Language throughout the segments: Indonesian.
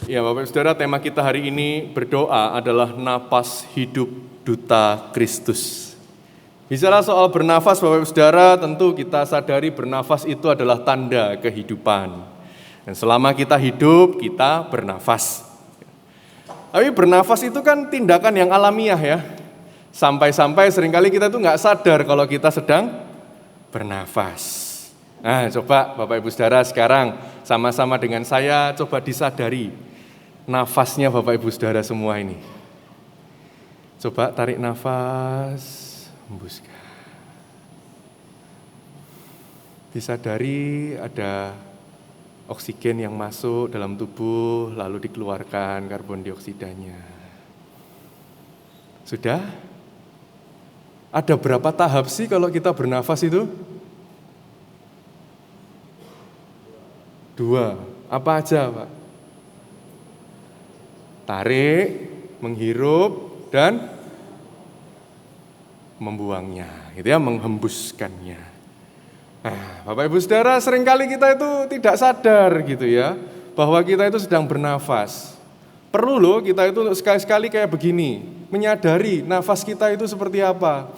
Ya, Bapak Saudara, tema kita hari ini berdoa adalah napas hidup duta Kristus. Bicara soal bernafas, Bapak Saudara, tentu kita sadari bernafas itu adalah tanda kehidupan. Dan selama kita hidup, kita bernafas. Tapi bernafas itu kan tindakan yang alamiah ya. Sampai-sampai seringkali kita tuh nggak sadar kalau kita sedang bernafas. Nah, coba Bapak Ibu Saudara sekarang sama-sama dengan saya coba disadari nafasnya Bapak Ibu Saudara semua ini. Coba tarik nafas, hembuskan. Disadari ada oksigen yang masuk dalam tubuh lalu dikeluarkan karbon dioksidanya. Sudah? Ada berapa tahap sih kalau kita bernafas itu? 2. Apa aja, Pak? Tarik, menghirup, dan membuangnya, gitu ya, menghembuskannya. Nah, Bapak Ibu Saudara, seringkali kita itu tidak sadar gitu ya, bahwa kita itu sedang bernafas. Perlu loh kita itu untuk sekali-sekali kayak begini, menyadari nafas kita itu seperti apa.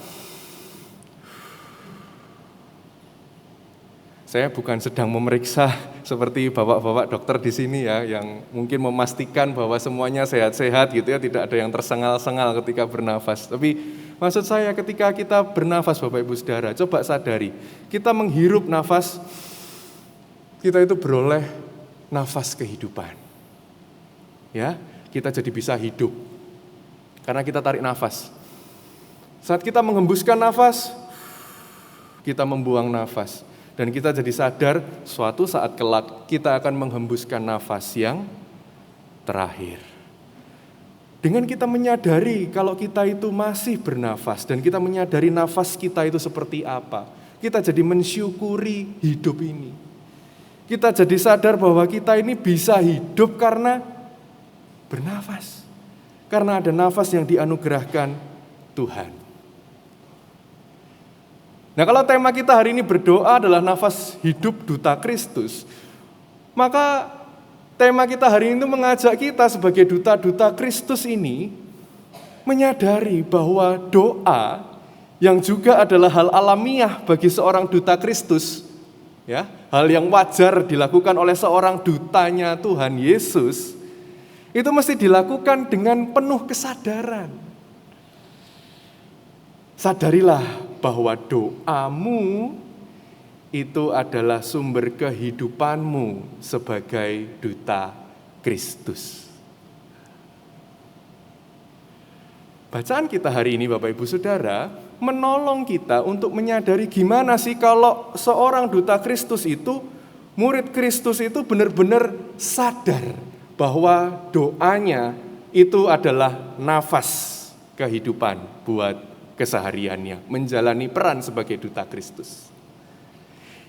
Saya bukan sedang memeriksa seperti bapak-bapak dokter di sini ya, yang mungkin memastikan bahwa semuanya sehat-sehat gitu ya, tidak ada yang tersengal-sengal ketika bernafas. Tapi maksud saya ketika kita bernafas Bapak Ibu Saudara, coba sadari, kita menghirup nafas, kita itu beroleh nafas kehidupan. Ya, kita jadi bisa hidup karena kita tarik nafas. Saat kita menghembuskan nafas, kita membuang nafas. Dan kita jadi sadar suatu saat kelak kita akan menghembuskan nafas yang terakhir. Dengan kita menyadari kalau kita itu masih bernafas dan kita menyadari nafas kita itu seperti apa, kita jadi mensyukuri hidup ini. Kita jadi sadar bahwa kita ini bisa hidup karena bernafas. Karena ada nafas yang dianugerahkan Tuhan. Nah, kalau tema kita hari ini berdoa adalah nafas hidup duta Kristus, maka tema kita hari ini mengajak kita sebagai duta-duta Kristus ini menyadari bahwa doa yang juga adalah hal alamiah bagi seorang duta Kristus, ya, hal yang wajar dilakukan oleh seorang dutanya Tuhan Yesus, itu mesti dilakukan dengan penuh kesadaran. Sadarilah bahwa doamu itu adalah sumber kehidupanmu sebagai duta Kristus. Bacaan kita hari ini Bapak Ibu Saudara menolong kita untuk menyadari gimana sih kalau seorang duta Kristus itu, murid Kristus itu benar-benar sadar bahwa doanya itu adalah nafas kehidupan buat kesehariannya, menjalani peran sebagai duta Kristus.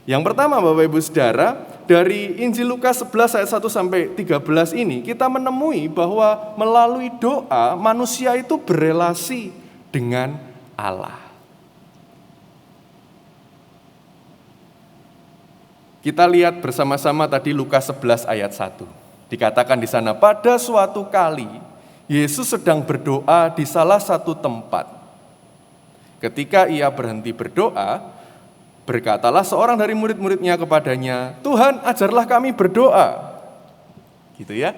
Yang pertama Bapak Ibu Saudara, dari Injil Lukas 11 ayat 1 sampai 13 ini kita menemui bahwa melalui doa manusia itu berelasi dengan Allah. Kita lihat bersama-sama tadi Lukas 11 ayat 1. Dikatakan di sana, pada suatu kali Yesus sedang berdoa di salah satu tempat. Ketika ia berhenti berdoa, berkatalah seorang dari murid-muridnya kepadanya, Tuhan, ajarlah kami berdoa. Gitu ya.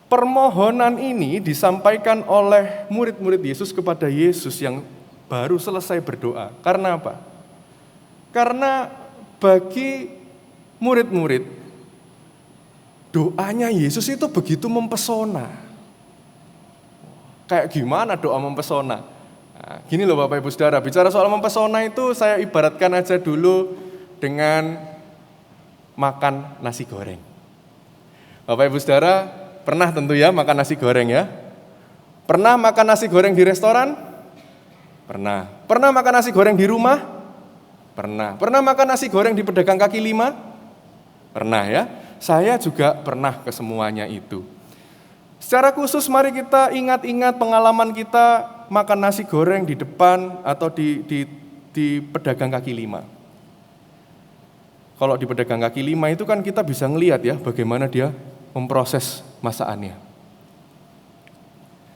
Permohonan ini disampaikan oleh murid-murid Yesus kepada Yesus yang baru selesai berdoa. Karena apa? Karena bagi murid-murid, doanya Yesus itu begitu mempesona. Kayak gimana doa mempesona? Nah, gini loh Bapak Ibu Saudara, bicara soal mempesona itu saya ibaratkan aja dulu dengan makan nasi goreng. Bapak Ibu Saudara pernah tentu ya makan nasi goreng ya? Pernah makan nasi goreng di restoran? Pernah. Pernah makan nasi goreng di rumah? Pernah. Pernah makan nasi goreng di pedagang kaki lima? Pernah ya? Saya juga pernah ke semuanya itu. Secara khusus mari kita ingat-ingat pengalaman kita makan nasi goreng di depan atau di pedagang kaki lima. kalau di pedagang kaki lima itu kan kita bisa ngelihat ya bagaimana dia memproses masakannya.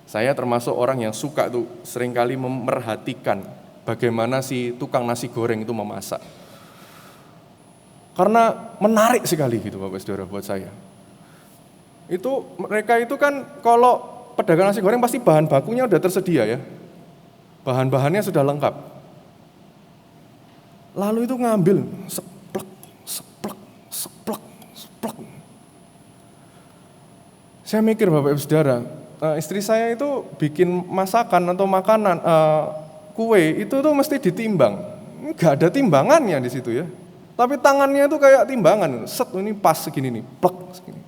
Saya termasuk orang yang suka tuh seringkali memerhatikan bagaimana si tukang nasi goreng itu memasak. Karena menarik sekali gitu Bapak Saudara buat saya. Itu mereka itu kan kalau pedagang nasi goreng pasti bahan bakunya udah tersedia ya. Bahan-bahannya sudah lengkap. Lalu itu ngambil seplek. Saya mikir Bapak Ibu Saudara, istri saya itu bikin masakan atau makanan, kue itu tuh mesti ditimbang. Enggak ada timbangannya di situ ya. Tapi tangannya itu kayak timbangan. Set ini pas segini nih, plek segini.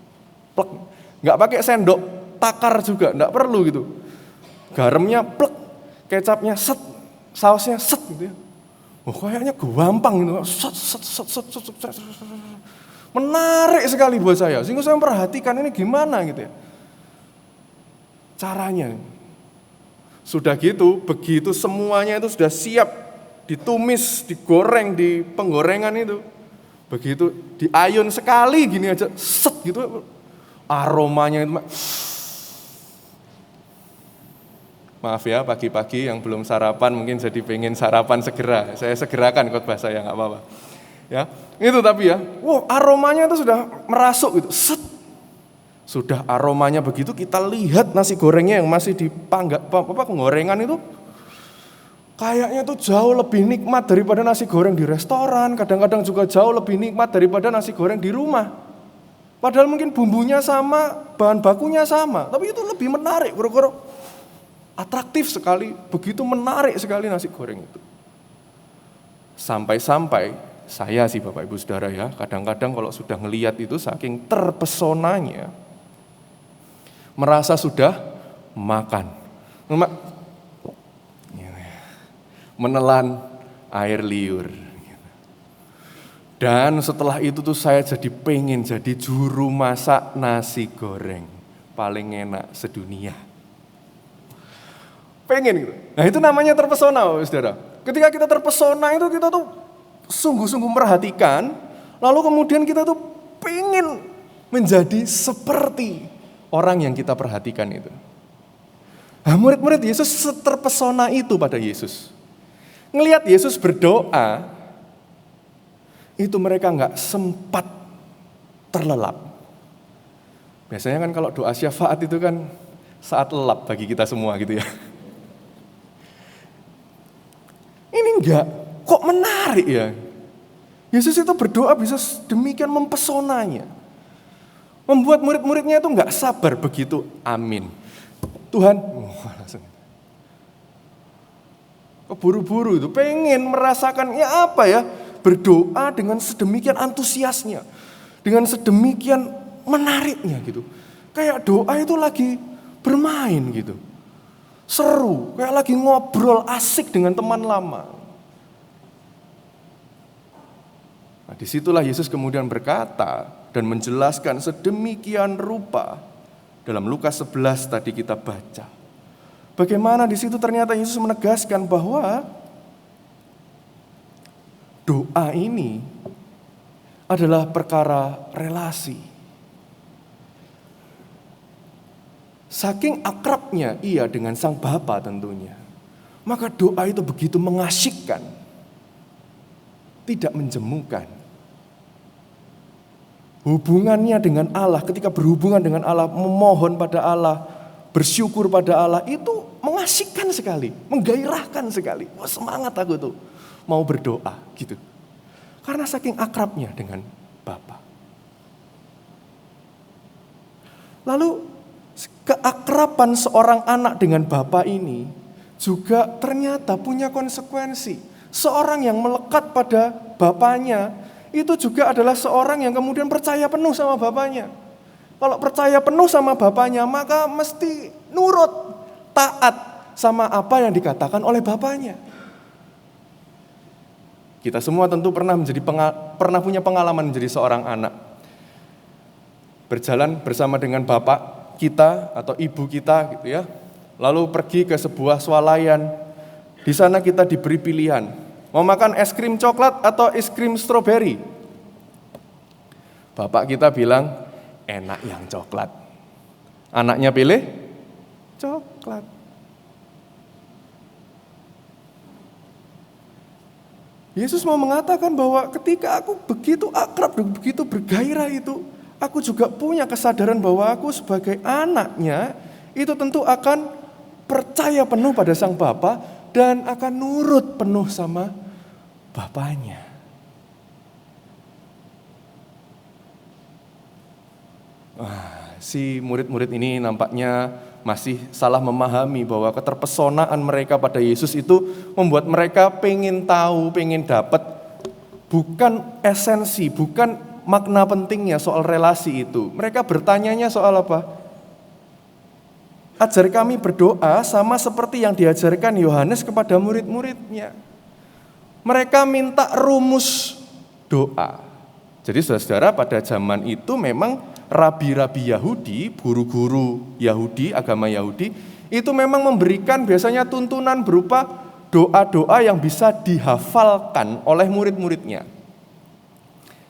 Plek. Enggak pakai sendok, takar juga, enggak perlu gitu. Garamnya plek, kecapnya set, sausnya set gitu ya. Oh, kayaknya gampang gitu. Set. Menarik sekali buat saya. Sehingga saya memperhatikan ini gimana gitu ya. Caranya. Sudah gitu, begitu semuanya itu sudah siap ditumis, digoreng di penggorengan itu. Begitu diayun sekali gini aja, set gitu. Aromanya itu maaf ya pagi-pagi yang belum sarapan mungkin jadi pengen sarapan segera. Saya segerakan khotbah saya nggak apa-apa. Ya, itu tapi ya, aromanya itu sudah merasuk gitu, set. Sudah aromanya begitu kita lihat nasi gorengnya yang masih penggorengan itu kayaknya tuh jauh lebih nikmat daripada nasi goreng di restoran, kadang-kadang juga jauh lebih nikmat daripada nasi goreng di rumah. Padahal mungkin bumbunya sama, bahan bakunya sama, tapi itu lebih menarik, atraktif sekali, begitu menarik sekali nasi goreng itu. Sampai-sampai saya sih Bapak Ibu Saudara ya, kadang-kadang kalau sudah ngelihat itu saking terpesonanya, merasa sudah makan, menelan air liur. Dan setelah itu tuh saya jadi pengen jadi juru masak nasi goreng paling enak sedunia. Pengen gitu. Nah itu namanya terpesona Bapak Saudara. Ketika kita terpesona itu kita tuh sungguh-sungguh memperhatikan, lalu kemudian kita tuh pengen menjadi seperti orang yang kita perhatikan itu. Nah, murid-murid Yesus terpesona itu pada Yesus. Ngelihat Yesus berdoa, itu mereka nggak sempat terlelap. Biasanya kan kalau doa syafaat itu kan saat lelap bagi kita semua gitu ya. Ini enggak, kok menarik ya. Yesus itu berdoa bisa demikian mempesonanya. Membuat murid-muridnya itu enggak sabar begitu, amin. Tuhan, langsung. Keburu-buru itu, pengen merasakan ya apa ya, berdoa dengan sedemikian antusiasnya. Dengan sedemikian menariknya gitu. Kayak doa itu lagi bermain gitu. Seru, kayak lagi ngobrol asik dengan teman lama. Nah, disitulah Yesus kemudian berkata dan menjelaskan sedemikian rupa dalam Lukas 11 tadi kita baca. Bagaimana di situ ternyata Yesus menegaskan bahwa doa ini adalah perkara relasi. Saking akrabnya ia dengan Sang Bapa tentunya, maka doa itu begitu mengasyikkan, tidak menjemukan. Hubungannya dengan Allah, ketika berhubungan dengan Allah, memohon pada Allah, bersyukur pada Allah, itu mengasyikkan sekali, menggairahkan sekali. Wah, semangat aku tuh mau berdoa gitu. Karena saking akrabnya dengan Bapa. Lalu keakraban seorang anak dengan Bapa ini juga ternyata punya konsekuensi. Seorang yang melekat pada bapaknya itu juga adalah seorang yang kemudian percaya penuh sama bapaknya. Kalau percaya penuh sama bapaknya, maka mesti nurut, taat sama apa yang dikatakan oleh bapaknya. Kita semua tentu pernah punya pengalaman menjadi seorang anak. Berjalan bersama dengan bapak kita atau ibu kita gitu ya. Lalu pergi ke sebuah swalayan. Di sana kita diberi pilihan, mau makan es krim coklat atau es krim stroberi. Bapak kita bilang, enak yang coklat. Anaknya pilih coklat. Yesus mau mengatakan bahwa ketika aku begitu akrab dan begitu bergairah itu, aku juga punya kesadaran bahwa aku sebagai anaknya itu tentu akan percaya penuh pada Sang Bapa dan akan nurut penuh sama Bapaknya. Si murid-murid ini nampaknya masih salah memahami bahwa keterpesonaan mereka pada Yesus itu membuat mereka pengen tahu, pengen dapat bukan esensi, bukan makna pentingnya soal relasi itu. Mereka bertanyanya soal apa? Ajar kami berdoa sama seperti yang diajarkan Yohanes kepada murid-muridnya. Mereka minta rumus doa. Jadi saudara-saudara, pada zaman itu memang rabi-rabi Yahudi, guru-guru Yahudi, agama Yahudi, itu memang memberikan biasanya tuntunan berupa doa-doa yang bisa dihafalkan oleh murid-muridnya.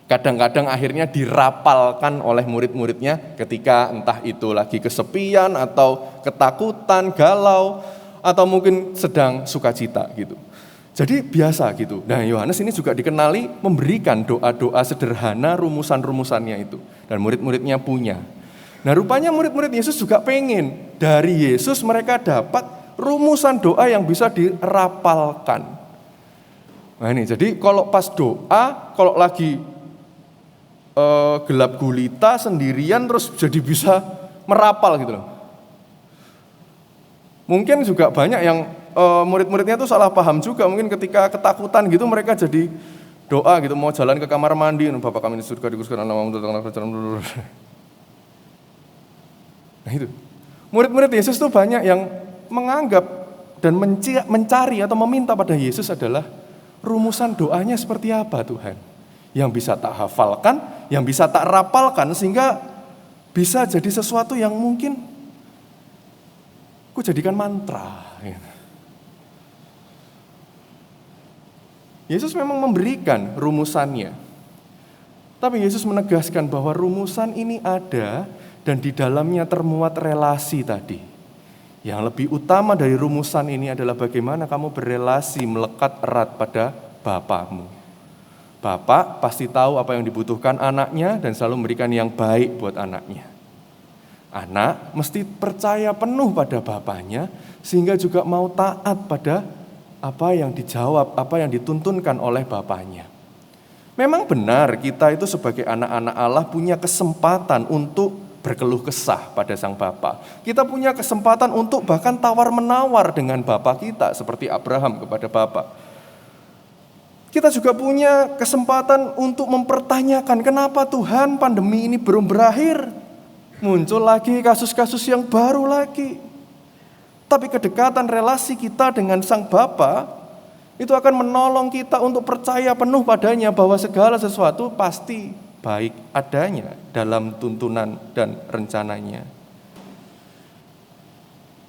Kadang-kadang akhirnya dirapalkan oleh murid-muridnya ketika entah itu lagi kesepian atau ketakutan, galau, atau mungkin sedang sukacita gitu. Jadi biasa gitu. Nah, Yohanes ini juga dikenali memberikan doa-doa sederhana, rumusan-rumusannya itu. Dan murid-muridnya punya. Nah, rupanya murid-murid Yesus juga pengen. Dari Yesus mereka dapat rumusan doa yang bisa dirapalkan. Nah ini, jadi kalau pas doa, kalau lagi gelap gulita sendirian terus jadi bisa merapal gitu loh. Mungkin juga banyak yang murid-muridnya tuh salah paham juga, mungkin ketika ketakutan gitu mereka jadi doa gitu, mau jalan ke kamar mandi, Bapa kami di surga dikuduskan namamu, nah itu. Murid-murid Yesus tuh banyak yang menganggap dan mencari atau meminta pada Yesus adalah rumusan doanya seperti apa Tuhan, yang bisa tak hafalkan, yang bisa tak rapalkan sehingga bisa jadi sesuatu yang mungkin ku jadikan mantra. Yesus memang memberikan rumusannya. Tapi Yesus menegaskan bahwa rumusan ini ada dan di dalamnya termuat relasi tadi. Yang lebih utama dari rumusan ini adalah bagaimana kamu berelasi melekat erat pada Bapamu. Bapak pasti tahu apa yang dibutuhkan anaknya dan selalu memberikan yang baik buat anaknya. Anak mesti percaya penuh pada bapaknya sehingga juga mau taat pada apa yang dijawab, apa yang dituntunkan oleh bapaknya. Memang benar kita itu sebagai anak-anak Allah punya kesempatan untuk berkeluh kesah pada Sang Bapa. Kita punya kesempatan untuk bahkan tawar-menawar dengan Bapa kita seperti Abraham kepada Bapa. Kita juga punya kesempatan untuk mempertanyakan kenapa Tuhan pandemi ini belum berakhir. Muncul lagi kasus-kasus yang baru lagi. Tapi kedekatan relasi kita dengan Sang Bapa itu akan menolong kita untuk percaya penuh padanya bahwa segala sesuatu pasti baik adanya dalam tuntunan dan rencananya.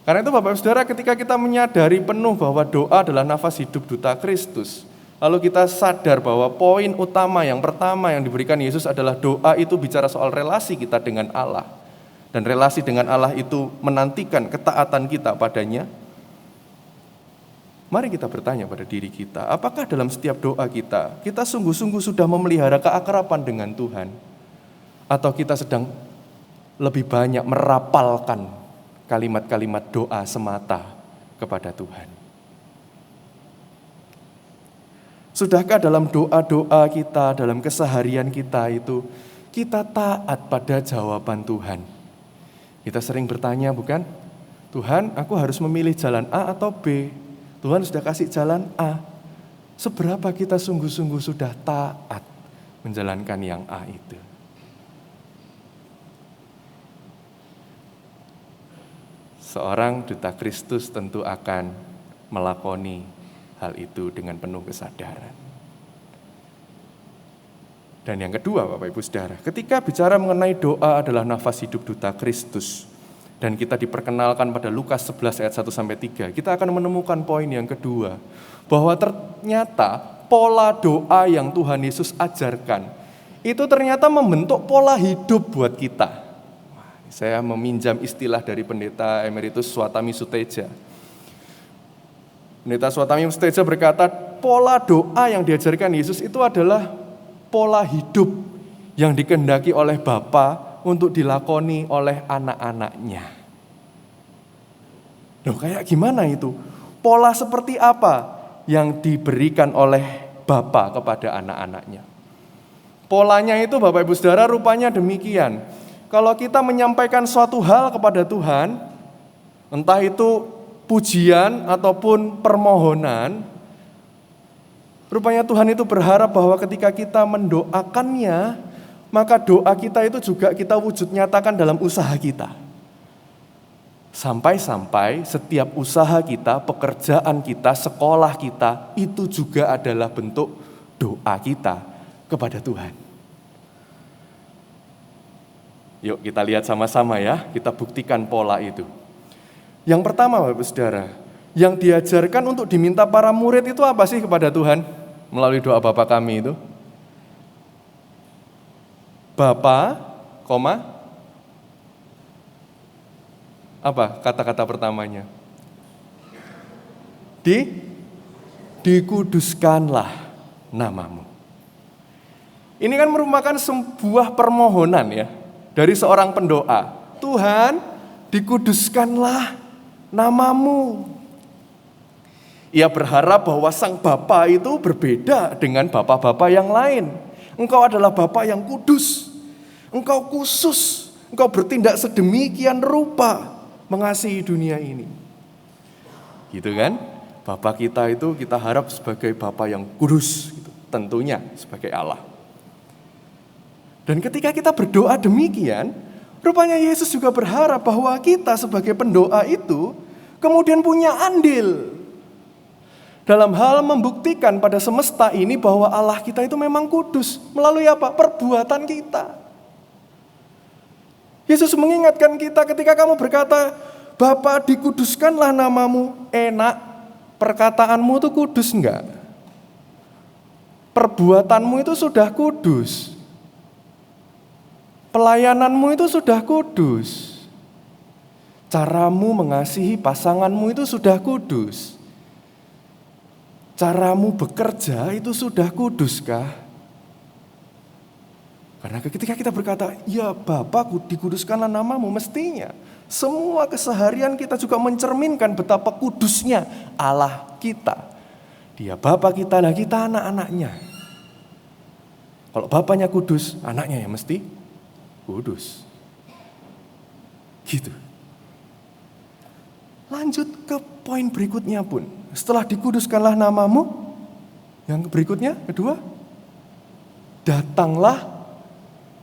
Karena itu Bapak Saudara, ketika kita menyadari penuh bahwa doa adalah nafas hidup duta Kristus, lalu kita sadar bahwa poin utama yang pertama yang diberikan Yesus adalah doa itu bicara soal relasi kita dengan Allah. Dan relasi dengan Allah itu menantikan ketaatan kita padanya. Mari kita bertanya pada diri kita, apakah dalam setiap doa kita sungguh-sungguh sudah memelihara keakraban dengan Tuhan? Atau kita sedang lebih banyak merapalkan kalimat-kalimat doa semata kepada Tuhan? Sudahkah dalam doa-doa kita, dalam keseharian kita itu, kita taat pada jawaban Tuhan? Kita sering bertanya, bukan? Tuhan, aku harus memilih jalan A atau B? Tuhan sudah kasih jalan A. Seberapa kita sungguh-sungguh sudah taat menjalankan yang A itu? Seorang duta Kristus tentu akan melakoni hal itu dengan penuh kesadaran. Dan yang kedua Bapak Ibu Saudara, ketika bicara mengenai doa adalah nafas hidup duta Kristus, dan kita diperkenalkan pada Lukas 11 ayat 1-3, kita akan menemukan poin yang kedua, bahwa ternyata pola doa yang Tuhan Yesus ajarkan, itu ternyata membentuk pola hidup buat kita. Saya meminjam istilah dari pendeta emeritus Swatami Suteja. Pendeta Swatami Suteja berkata, pola doa yang diajarkan Yesus itu adalah pola hidup yang dikehendaki oleh Bapa untuk dilakoni oleh anak-anaknya. Loh, kayak gimana itu? Pola seperti apa yang diberikan oleh Bapa kepada anak-anaknya? Polanya itu Bapak Ibu Saudara rupanya demikian. Kalau kita menyampaikan suatu hal kepada Tuhan, entah itu pujian ataupun permohonan, rupanya Tuhan itu berharap bahwa ketika kita mendoakannya, maka doa kita itu juga kita wujud nyatakan dalam usaha kita. Sampai-sampai setiap usaha kita, pekerjaan kita, sekolah kita, itu juga adalah bentuk doa kita kepada Tuhan. Yuk kita lihat sama-sama ya, kita buktikan pola itu. Yang pertama Bapak Saudara, yang diajarkan untuk diminta para murid itu apa sih kepada Tuhan? Melalui doa Bapa kami itu. Bapa, apa kata-kata pertamanya? Dikuduskanlah namamu. Ini kan merupakan sebuah permohonan ya, dari seorang pendoa. Tuhan, dikuduskanlah namamu. Ia berharap bahwa sang Bapa itu berbeda dengan Bapa-Bapa yang lain. Engkau adalah Bapa yang kudus. Engkau khusus. Engkau bertindak sedemikian rupa mengasihi dunia ini. Gitu kan? Bapa kita itu kita harap sebagai Bapa yang kudus. Gitu. Tentunya sebagai Allah. Dan ketika kita berdoa demikian, rupanya Yesus juga berharap bahwa kita sebagai pendoa itu kemudian punya andil dalam hal membuktikan pada semesta ini bahwa Allah kita itu memang kudus. Melalui apa? Perbuatan kita. Yesus mengingatkan kita ketika kamu berkata, Bapa dikuduskanlah namamu. Enak, perkataanmu itu kudus enggak? Perbuatanmu itu sudah kudus. Pelayananmu itu sudah kudus. Caramu mengasihi pasanganmu itu sudah kudus. Caramu bekerja itu sudah kuduskah? Karena ketika kita berkata, ya Bapa dikuduskanlah namamu, mestinya semua keseharian kita juga mencerminkan betapa kudusnya Allah kita. Dia Bapa kita, lah kita anak-anaknya. Kalau Bapaknya kudus, anaknya ya mesti kudus. Gitu. Lanjut ke poin berikutnya pun. Setelah dikuduskanlah namamu, yang berikutnya, kedua, datanglah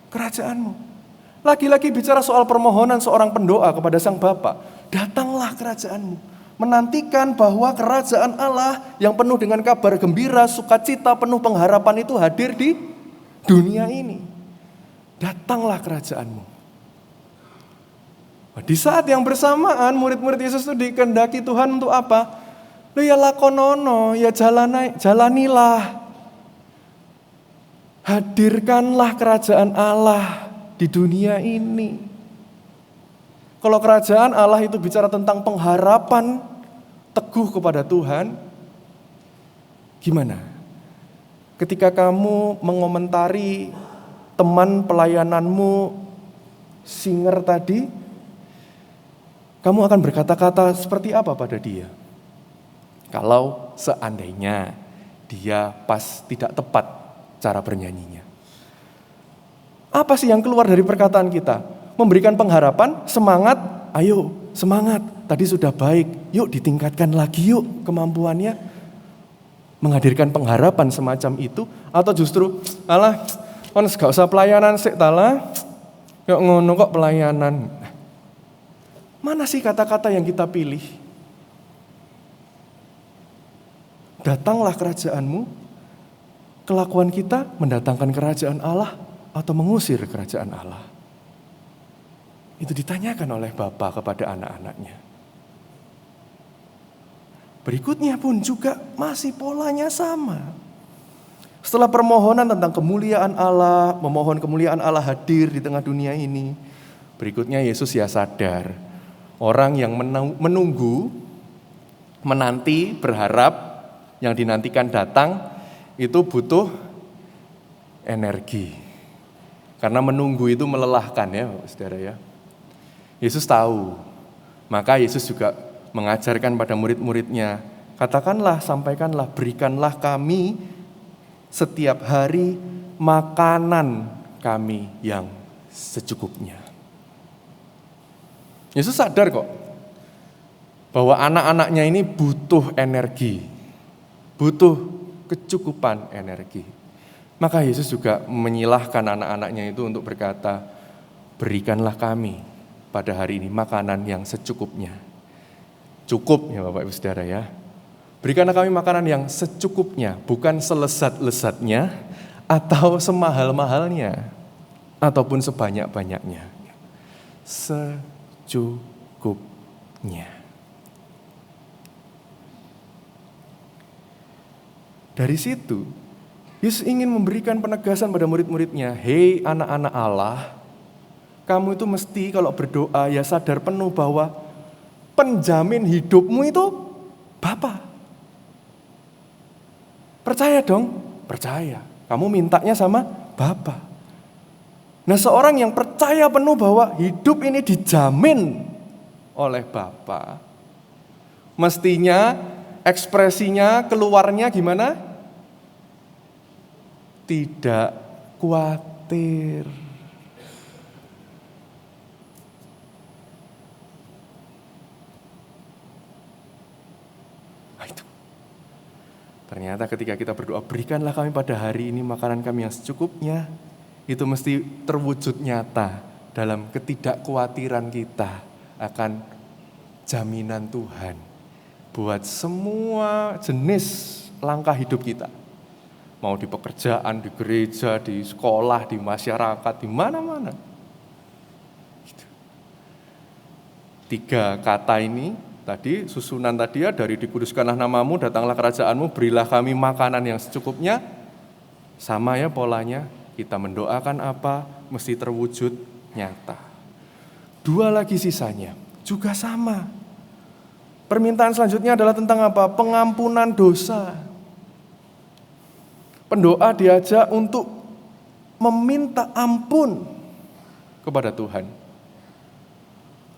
kerajaanmu. Lagi-lagi bicara soal permohonan seorang pendoa kepada Sang Bapa. Datanglah kerajaanmu. Menantikan bahwa kerajaan Allah yang penuh dengan kabar gembira, sukacita, penuh pengharapan itu hadir di dunia ini. Datanglah kerajaanmu. Di saat yang bersamaan murid-murid Yesus itu dikehendaki Tuhan untuk apa? Loh ya lakonono, ya jalanilah. Hadirkanlah kerajaan Allah di dunia ini. Kalau kerajaan Allah itu bicara tentang pengharapan teguh kepada Tuhan, gimana? Ketika kamu mengomentari teman pelayananmu, singer tadi, kamu akan berkata-kata seperti apa pada dia? Kalau seandainya dia pas tidak tepat cara bernyanyinya. Apa sih yang keluar dari perkataan kita? Memberikan pengharapan, semangat, ayo semangat, tadi sudah baik, yuk ditingkatkan lagi yuk kemampuannya. Menghadirkan pengharapan semacam itu, atau justru, alah, kan gak usah pelayanan sik tala, yuk ngono kok pelayanan. Mana sih kata-kata yang kita pilih? Datanglah kerajaanmu. Kelakuan kita mendatangkan kerajaan Allah atau mengusir kerajaan Allah. Itu ditanyakan oleh Bapa kepada anak-anaknya. Berikutnya pun juga masih polanya sama. Setelah permohonan tentang kemuliaan Allah, memohon kemuliaan Allah hadir di tengah dunia ini, berikutnya Yesus ya sadar, orang yang menunggu, menanti, berharap, yang dinantikan datang, itu butuh energi. Karena menunggu itu melelahkan ya, saudara ya. Yesus tahu, maka Yesus juga mengajarkan pada murid-muridnya, katakanlah, sampaikanlah, berikanlah kami setiap hari makanan kami yang secukupnya. Yesus sadar kok bahwa anak-anaknya ini butuh energi, butuh kecukupan energi. Maka Yesus juga menyilahkan anak-anaknya itu untuk berkata, berikanlah kami pada hari ini makanan yang secukupnya. Cukup ya Bapak Ibu Saudara ya. Berikanlah kami makanan yang secukupnya, bukan selesat-lesatnya atau semahal-mahalnya, ataupun sebanyak-banyaknya. Secukupnya. Dari situ, Yesus ingin memberikan penegasan pada murid-muridnya, hei anak-anak Allah, kamu itu mesti kalau berdoa ya sadar penuh bahwa penjamin hidupmu itu Bapa. Percaya dong, percaya. Kamu mintanya sama Bapa. Nah, seorang yang percaya penuh bahwa hidup ini dijamin oleh Bapa, mestinya ekspresinya keluarnya gimana? Tidak khawatir. Ternyata ketika kita berdoa, berikanlah kami pada hari ini makanan kami yang secukupnya, itu mesti terwujud nyata dalam ketidakkhawatiran kita akan jaminan Tuhan buat semua jenis langkah hidup kita. Mau di pekerjaan, di gereja, di sekolah, di masyarakat, di mana-mana. 3 kata ini tadi, susunan tadi ya, dari dikuduskanlah namamu, datanglah kerajaanmu, berilah kami makanan yang secukupnya. Sama ya polanya, kita mendoakan apa, mesti terwujud nyata. 2 lagi sisanya, juga sama. Permintaan selanjutnya adalah tentang apa? Pengampunan dosa. Pendoa diajak untuk meminta ampun kepada Tuhan.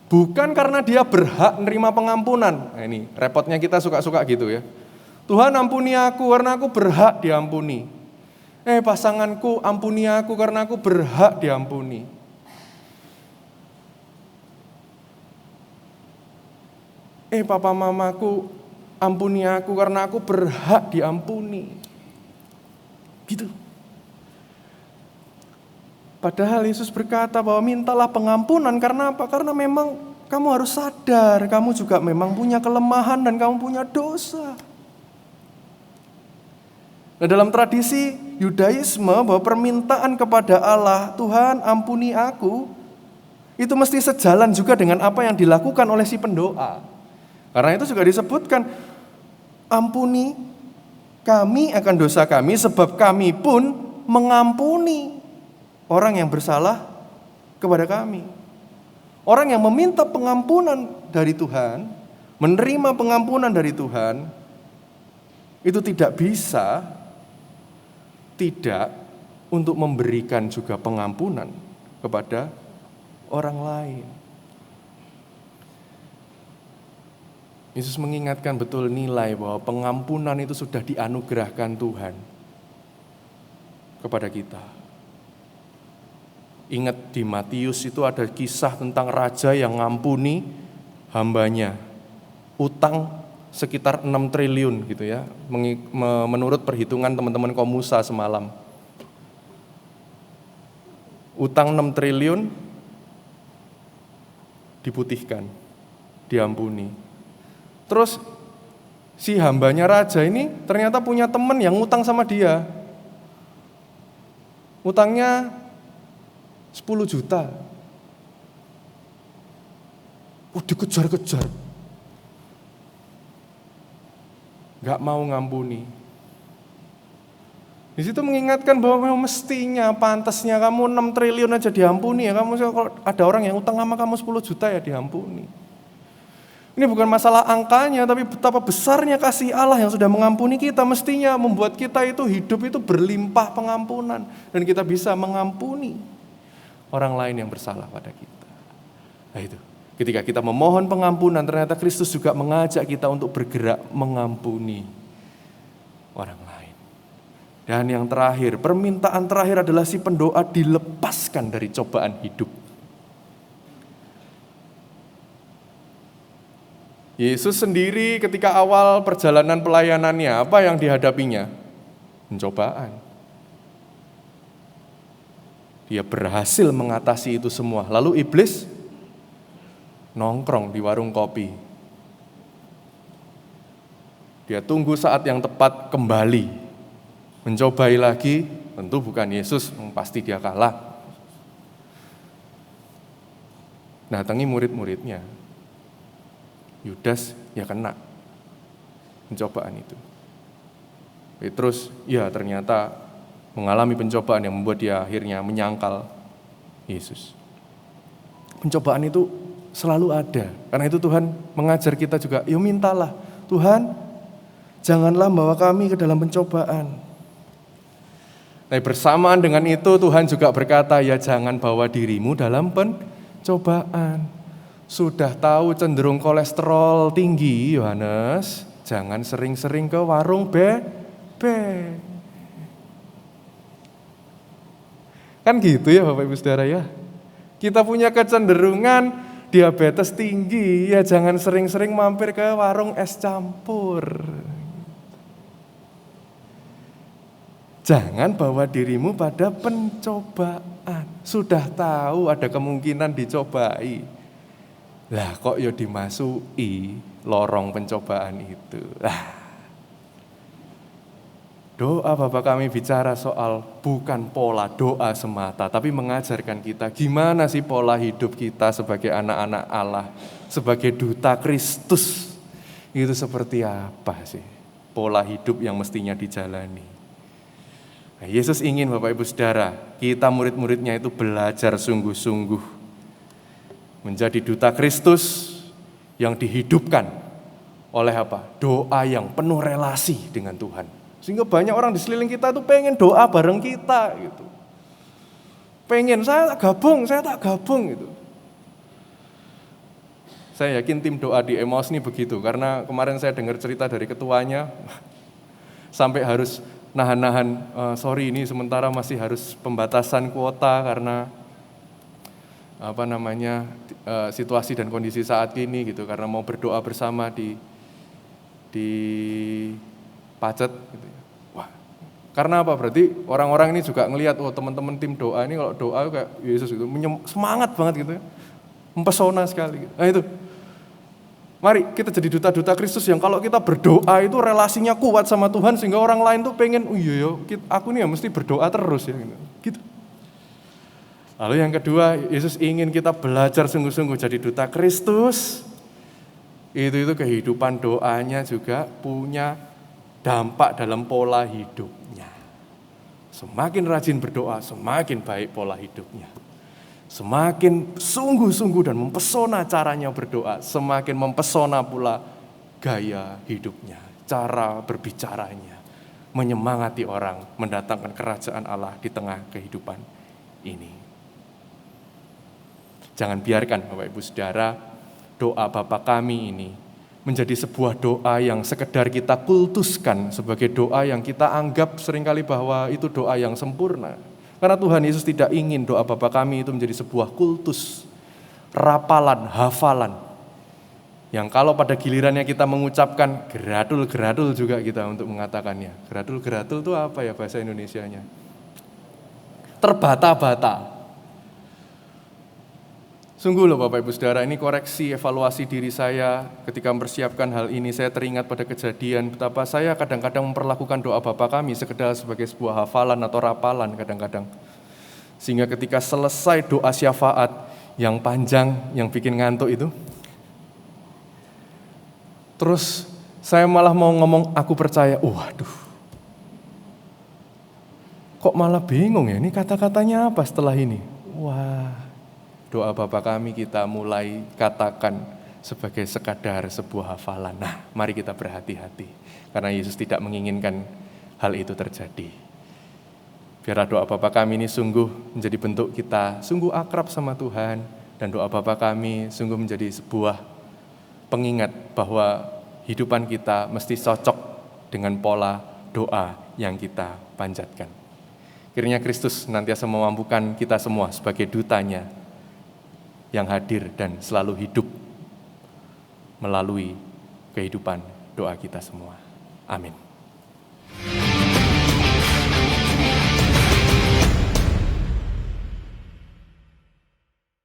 Bukan karena dia berhak menerima pengampunan. Nah ini repotnya kita suka-suka gitu ya. Tuhan ampuni aku karena aku berhak diampuni. Pasanganku ampuni aku karena aku berhak diampuni. Papa mamaku ampuni aku karena aku berhak diampuni. Gitu. Padahal Yesus berkata bahwa mintalah pengampunan karena apa? Karena memang kamu harus sadar, kamu juga memang punya kelemahan dan kamu punya dosa. Nah, dalam tradisi Yudaisme bahwa permintaan kepada Allah, Tuhan ampuni aku, itu mesti sejalan juga dengan apa yang dilakukan oleh si pendoa. Karena itu juga disebutkan, ampuni kami akan dosa kami sebab kami pun mengampuni orang yang bersalah kepada kami. Orang yang meminta pengampunan dari Tuhan, menerima pengampunan dari Tuhan, itu tidak bisa tidak untuk memberikan juga pengampunan kepada orang lain. Yesus mengingatkan betul nilai bahwa pengampunan itu sudah dianugerahkan Tuhan kepada kita. Ingat di Matius itu ada kisah tentang raja yang ngampuni hambanya. Utang sekitar 6 triliun gitu ya, menurut perhitungan teman-teman Komusa semalam. Utang 6 triliun diputihkan, diampuni. Terus si hambanya raja ini ternyata punya teman yang ngutang sama dia. Utangnya 10 juta. Dikejar-kejar. Gak mau ngampuni. Di situ mengingatkan bahwa memang mestinya, pantasnya kamu 6 triliun aja diampuni ya. Kalau ada orang yang utang sama kamu 10 juta ya diampuni. Ini bukan masalah angkanya, tapi betapa besarnya kasih Allah yang sudah mengampuni kita. Mestinya membuat kita itu hidup itu berlimpah pengampunan. Dan kita bisa mengampuni orang lain yang bersalah pada kita. Nah itu, ketika kita memohon pengampunan, ternyata Kristus juga mengajak kita untuk bergerak mengampuni orang lain. Dan yang terakhir, permintaan terakhir adalah si pendoa dilepaskan dari cobaan hidup. Yesus sendiri ketika awal perjalanan pelayanannya, apa yang dihadapinya? Pencobaan. Dia berhasil mengatasi itu semua. Lalu iblis nongkrong di warung kopi. Dia tunggu saat yang tepat kembali. Mencobai lagi, tentu bukan Yesus, pasti dia kalah. Datangi murid-muridnya. Yudas ya kena pencobaan itu. Petrus ya ternyata mengalami pencobaan yang membuat dia akhirnya menyangkal Yesus. Pencobaan itu selalu ada. Karena itu Tuhan mengajar kita juga, yuk mintalah, Tuhan janganlah bawa kami ke dalam pencobaan. Nah bersamaan dengan itu Tuhan juga berkata, ya jangan bawa dirimu dalam pencobaan. Sudah tahu cenderung kolesterol tinggi, Yohanes, jangan sering-sering ke warung bebek. Kan gitu ya Bapak Ibu Saudara ya. Kita punya kecenderungan diabetes tinggi, ya jangan sering-sering mampir ke warung es campur. Jangan bawa dirimu pada pencobaan. Sudah tahu ada kemungkinan dicobai. Lah kok ya dimasuki lorong pencobaan itu. Doa Bapa kami bicara soal bukan pola doa semata, tapi mengajarkan kita gimana sih pola hidup kita sebagai anak-anak Allah, sebagai duta Kristus. Itu seperti apa sih pola hidup yang mestinya dijalani. Nah, Yesus ingin Bapak Ibu Saudara, kita murid-muridnya itu belajar sungguh-sungguh menjadi duta Kristus yang dihidupkan oleh apa? Doa yang penuh relasi dengan Tuhan. Sehingga banyak orang di sekeliling kita tuh pengen doa bareng kita gitu. Pengen, saya tak gabung gitu. Saya yakin tim doa di Emmaus ini begitu, karena kemarin saya dengar cerita dari ketuanya, sampai harus nahan-nahan, sorry ini sementara masih harus pembatasan kuota karena situasi dan kondisi saat ini gitu, karena mau berdoa bersama di Pacet gitu. Wah, karena apa? Berarti orang-orang ini juga ngelihat, oh teman-teman tim doa ini kalau doa kayak Yesus itu semangat banget gitu ya, mempesona sekali gitu. Nah itu, mari kita jadi duta-duta Kristus yang kalau kita berdoa itu relasinya kuat sama Tuhan sehingga orang lain tuh pengen, oh iya aku nih ya mesti berdoa terus ya gitu. Lalu yang kedua, Yesus ingin kita belajar sungguh-sungguh jadi duta Kristus. Itu kehidupan doanya juga punya dampak dalam pola hidupnya. Semakin rajin berdoa, semakin baik pola hidupnya. Semakin sungguh-sungguh dan mempesona caranya berdoa, semakin mempesona pula gaya hidupnya, cara berbicaranya, menyemangati orang, mendatangkan kerajaan Allah di tengah kehidupan ini. Jangan biarkan Bapak Ibu Saudara, doa Bapa kami ini menjadi sebuah doa yang sekedar kita kultuskan sebagai doa yang kita anggap seringkali bahwa itu doa yang sempurna. Karena Tuhan Yesus tidak ingin doa Bapa kami itu menjadi sebuah kultus, rapalan, hafalan. Yang kalau pada gilirannya kita mengucapkan geradul-geradul juga kita untuk mengatakannya. Geradul-geradul itu apa ya bahasa Indonesianya? Terbata-bata. Sungguh loh Bapak Ibu Saudara, ini koreksi evaluasi diri saya ketika mempersiapkan hal ini. Saya teringat pada kejadian betapa saya kadang-kadang memperlakukan doa Bapa kami sekedar sebagai sebuah hafalan atau rapalan kadang-kadang. Sehingga ketika selesai doa syafaat yang panjang, yang bikin ngantuk itu, terus saya malah mau ngomong aku percaya, waduh. kok malah bingung ya, ini kata-katanya apa setelah ini? Wah, doa Bapa kami kita mulai katakan sebagai sekadar sebuah hafalan. Nah, mari kita berhati-hati, karena Yesus tidak menginginkan hal itu terjadi. Biarlah doa Bapa kami ini sungguh menjadi bentuk kita, sungguh akrab sama Tuhan, dan doa Bapa kami sungguh menjadi sebuah pengingat bahwa hidupan kita mesti cocok dengan pola doa yang kita panjatkan. Kiranya Kristus nantiasa memampukan kita semua sebagai dutanya yang hadir dan selalu hidup melalui kehidupan doa kita semua. Amin.